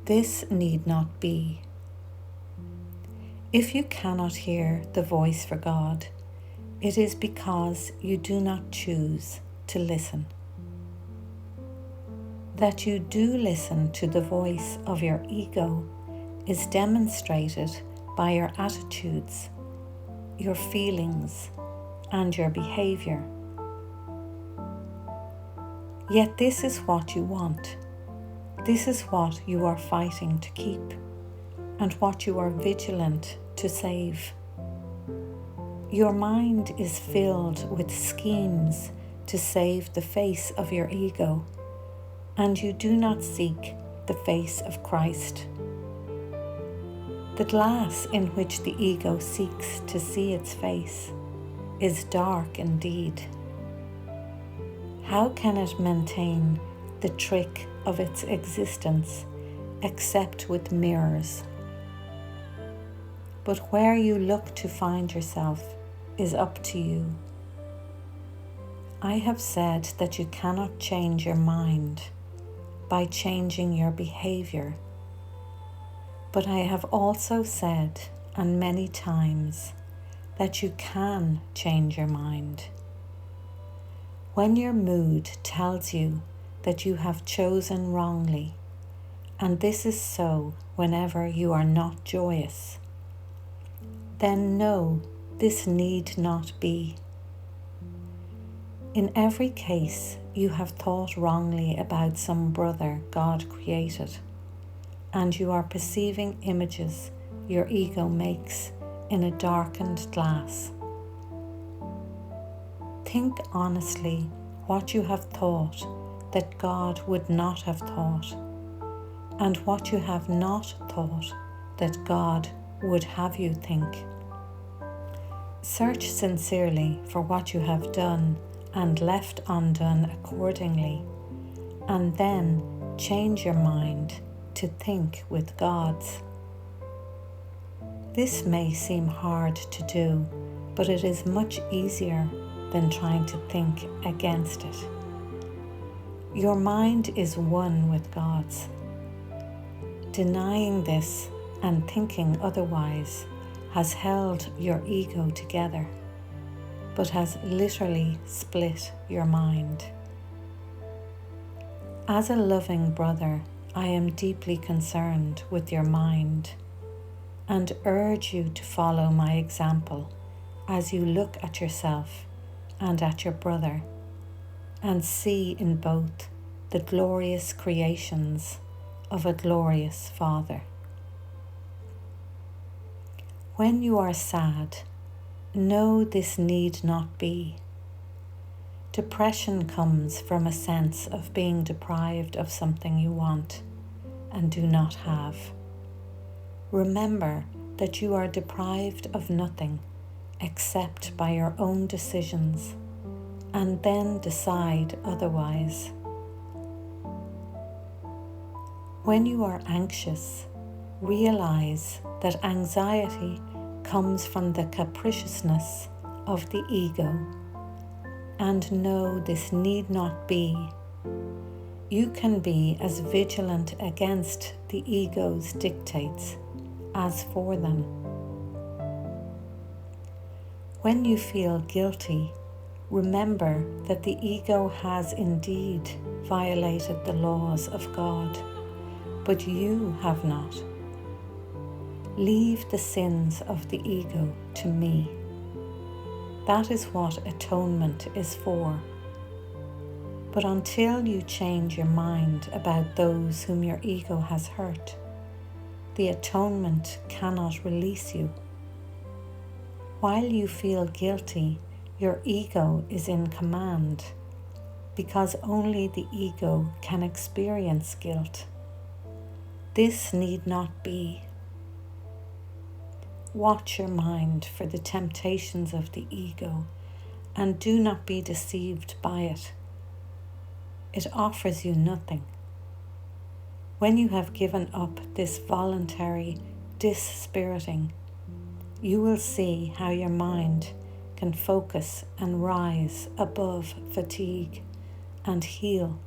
This need not be. If you cannot hear the voice for God, it is because you do not choose to listen. That you do listen to the voice of your ego is demonstrated by your attitudes, your feelings, and your behavior. Yet this is what you want. This is what you are fighting to keep, and what you are vigilant to save. Your mind is filled with schemes to save the face of your ego, and you do not seek the face of Christ. The glass in which the ego seeks to see its face is dark indeed. How can it maintain the trick of its existence except with mirrors? But where you look to find yourself is up to you. I have said that you cannot change your mind by changing your behavior. But I have also said, and many times, that you can change your mind. When your mood tells you that you have chosen wrongly, and this is so whenever you are not joyous, then no, this need not be. In every case, you have thought wrongly about some brother God created, and you are perceiving images your ego makes in a darkened glass. Think honestly what you have thought that God would not have thought, and what you have not thought that God would have you think. Search sincerely for what you have done and left undone accordingly, and then change your mind to think with God's. This may seem hard to do, but it is much easier than trying to think against it. Your mind is one with God's. Denying this and thinking otherwise has held your ego together, but has literally split your mind. As a loving brother, I am deeply concerned with your mind and urge you to follow my example as you look at yourself and at your brother and see in both the glorious creations of a glorious Father. When you are sad, know this need not be. Depression comes from a sense of being deprived of something you want and do not have. Remember that you are deprived of nothing except by your own decisions, and then decide otherwise. When you are anxious, realize that anxiety comes from the capriciousness of the ego, and know this need not be. You can be as vigilant against the ego's dictates as for them. When you feel guilty, remember that the ego has indeed violated the laws of God, but you have not. Leave the sins of the ego to me. That is what atonement is for. But until you change your mind about those whom your ego has hurt, the atonement cannot release you. While you feel guilty, your ego is in command, because only the ego can experience guilt. This need not be. Watch your mind for the temptations of the ego, and do not be deceived by it. It offers you nothing. When you have given up this voluntary dispiriting, you will see how your mind can focus and rise above fatigue and heal.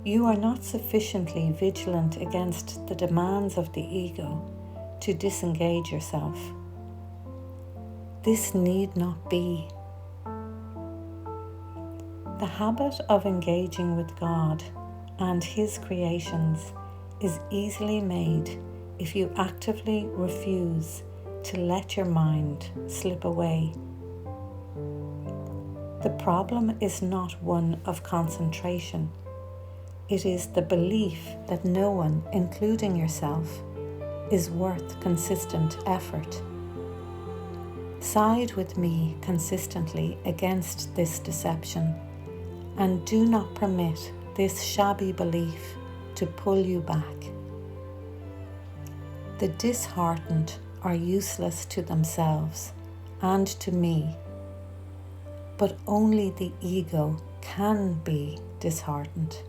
You are not sufficiently vigilant against the demands of the ego to disengage yourself. This need not be. The habit of engaging with God and His creations is easily made if you actively refuse to let your mind slip away. The problem is not one of concentration. It is the belief that no one, including yourself, is worth consistent effort. Side with me consistently against this deception, and do not permit this shabby belief to pull you back. The disheartened are useless to themselves and to me, but only the ego can be disheartened.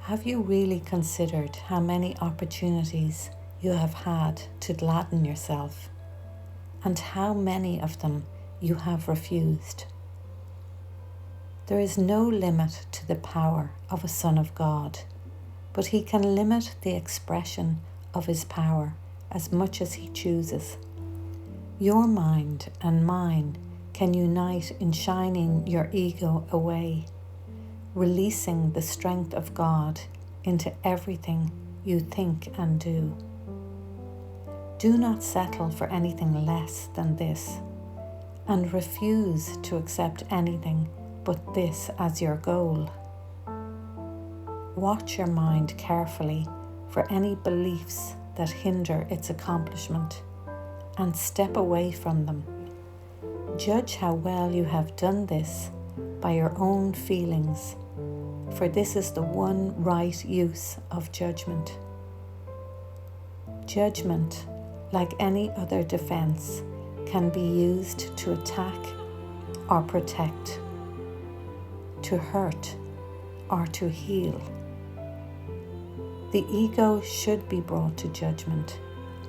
Have you really considered how many opportunities you have had to gladden yourself, and how many of them you have refused? There is no limit to the power of a Son of God, but He can limit the expression of His power as much as He chooses. Your mind and mine can unite in shining your ego away, releasing the strength of God into everything you think and do. Do not settle for anything less than this, and refuse to accept anything but this as your goal. Watch your mind carefully for any beliefs that hinder its accomplishment, and step away from them. Judge how well you have done this by your own feelings, for this is the one right use of judgment. Judgment, like any other defense, can be used to attack or protect, to hurt or to heal. The ego should be brought to judgment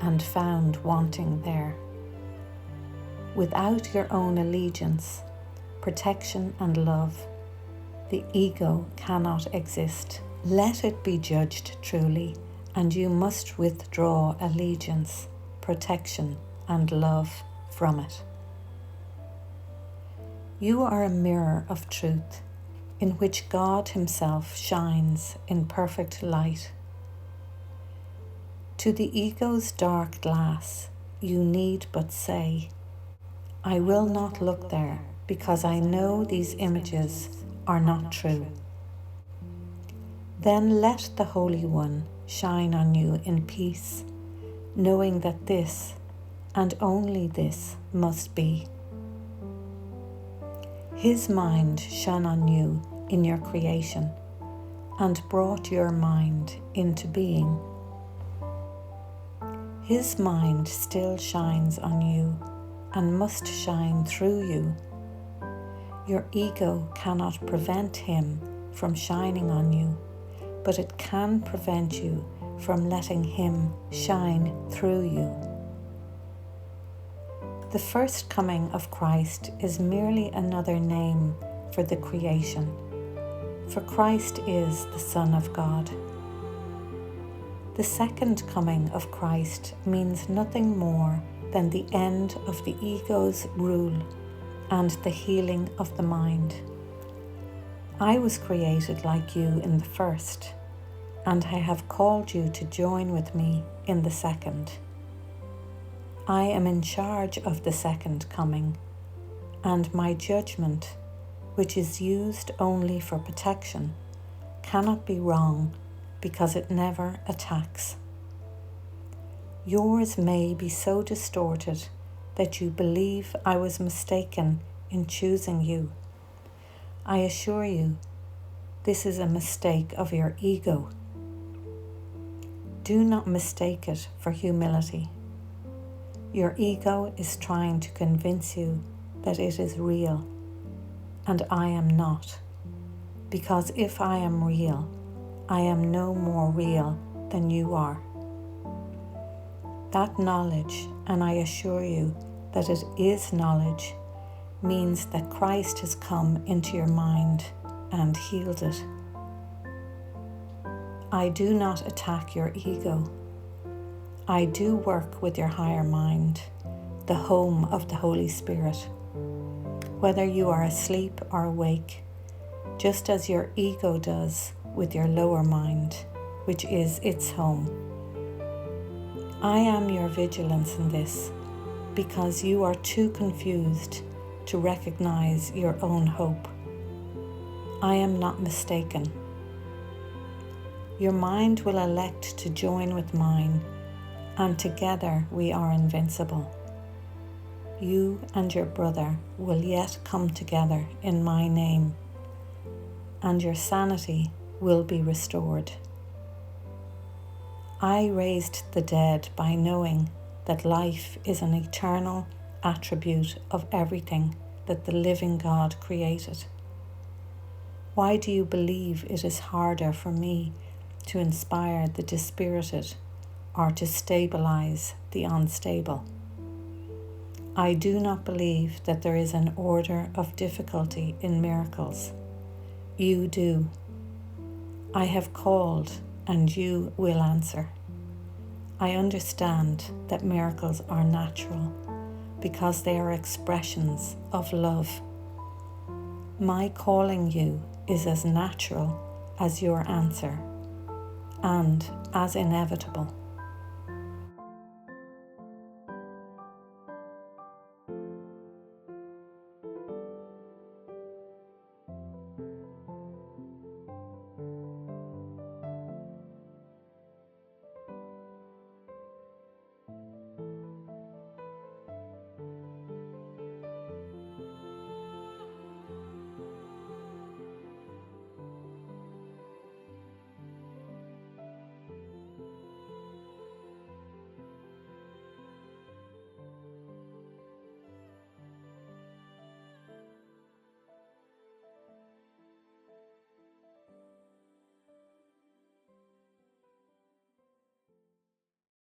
and found wanting there. Without your own allegiance, protection and love, the ego cannot exist. Let it be judged truly, and you must withdraw allegiance, protection and love from it. You are a mirror of truth, in which God Himself shines in perfect light. To the ego's dark glass, you need but say, I will not look there, because I know these images are not true. Then let the Holy One shine on you in peace, knowing that this, and only this, must be. His mind shone on you in your creation, and brought your mind into being. His mind still shines on you, and must shine through you. Your ego cannot prevent Him from shining on you, but it can prevent you from letting Him shine through you. The first coming of Christ is merely another name for the creation, for Christ is the Son of God. The second coming of Christ means nothing more than the end of the ego's rule and the healing of the mind. I was created like you in the first, and I have called you to join with me in the second. I am in charge of the second coming, and my judgment, which is used only for protection, cannot be wrong because it never attacks. Yours may be so distorted that you believe I was mistaken in choosing you. I assure you, this is a mistake of your ego. Do not mistake it for humility. Your ego is trying to convince you that it is real, and I am not, because if I am real, I am no more real than you are. That knowledge, and I assure you that it is knowledge, means that Christ has come into your mind and healed it. I do not attack your ego. I do work with your higher mind, the home of the Holy Spirit. Whether you are asleep or awake, just as your ego does with your lower mind, which is its home. I am your vigilance in this, because you are too confused to recognize your own hope. I am not mistaken. Your mind will elect to join with mine, and together we are invincible. You and your brother will yet come together in my name, and your sanity will be restored. I raised the dead by knowing that life is an eternal attribute of everything that the living God created. Why do you believe it is harder for me to inspire the dispirited or to stabilize the unstable? I do not believe that there is an order of difficulty in miracles. You do. I have called and you will answer. I understand that miracles are natural because they are expressions of love. My calling you is as natural as your answer and as inevitable.